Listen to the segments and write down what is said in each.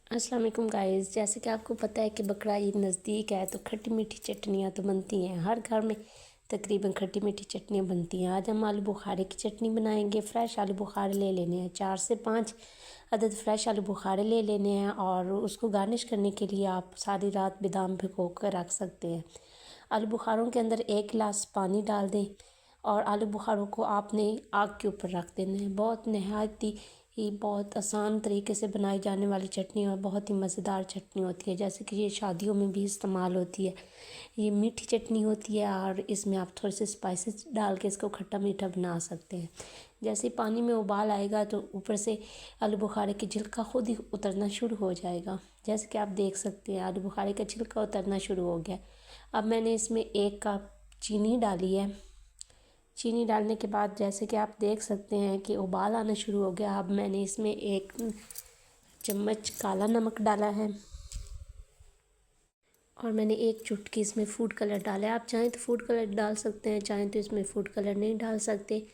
अस्सलाम वालेकुम गाइस। जैसे कि आपको पता है कि बकरा ईद नज़दीक है तो खट्टी मीठी चटनियाँ तो बनती हैं। हर घर में तकरीबन खट्टी मीठी चटनियाँ बनती हैं। आज हम आलू बुखारे की चटनी बनाएंगे। फ़्रेश आलू बुखारे ले लेने हैं, 4 से 5 अदद फ़्रेश आलू बुखारे ले लेने हैं। और उसको गार्निश करने के लिए आप सारी रात बादाम भिगो कर रख सकते हैं। आलू बुखारों के अंदर 1 गिलास पानी डाल दें और आलू बुखारों को आपने आग के ऊपर रख देना है। बहुत आसान तरीके से बनाई जाने वाली चटनी और बहुत ही मज़ेदार चटनी होती है। जैसे कि ये शादियों में भी इस्तेमाल होती है। ये मीठी चटनी होती है और इसमें आप थोड़े से स्पाइसेस डाल के इसको खट्टा मीठा बना सकते हैं। जैसे पानी में उबाल आएगा तो ऊपर से आलू बुखारे की छिलका खुद ही उतरना शुरू हो जाएगा। जैसे कि आप देख सकते हैं आलू बुखारे का छिलका उतरना शुरू हो गया। अब मैंने इसमें 1 कप चीनी डाली है। चीनी डालने के बाद जैसे कि आप देख सकते हैं कि उबाल आना शुरू हो गया। अब मैंने इसमें 1 चम्मच काला नमक डाला है और मैंने 1 चुटकी इसमें फूड कलर डाला है। आप चाहें तो फूड कलर डाल सकते हैं, चाहें तो इसमें फूड कलर नहीं डाल सकते।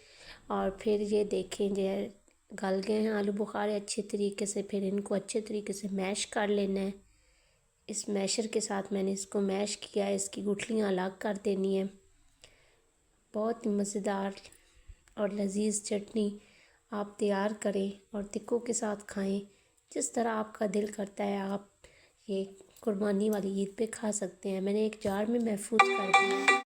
और फिर ये देखें जो गल गए हैं आलू बुखारे अच्छे तरीके से। फिर इनको अच्छे तरीके से मैश कर लेना है। इस मैशर के साथ मैंने इसको मैश किया है, इसकी गुठलियाँ अलग कर देनी है। बहुत ही मज़ेदार और लजीज चटनी आप तैयार करें और तिक्कों के साथ खाएं। जिस तरह आपका दिल करता है आप ये कुर्बानी वाली ईद पे खा सकते हैं। मैंने एक जार में महफूज कर दिया है।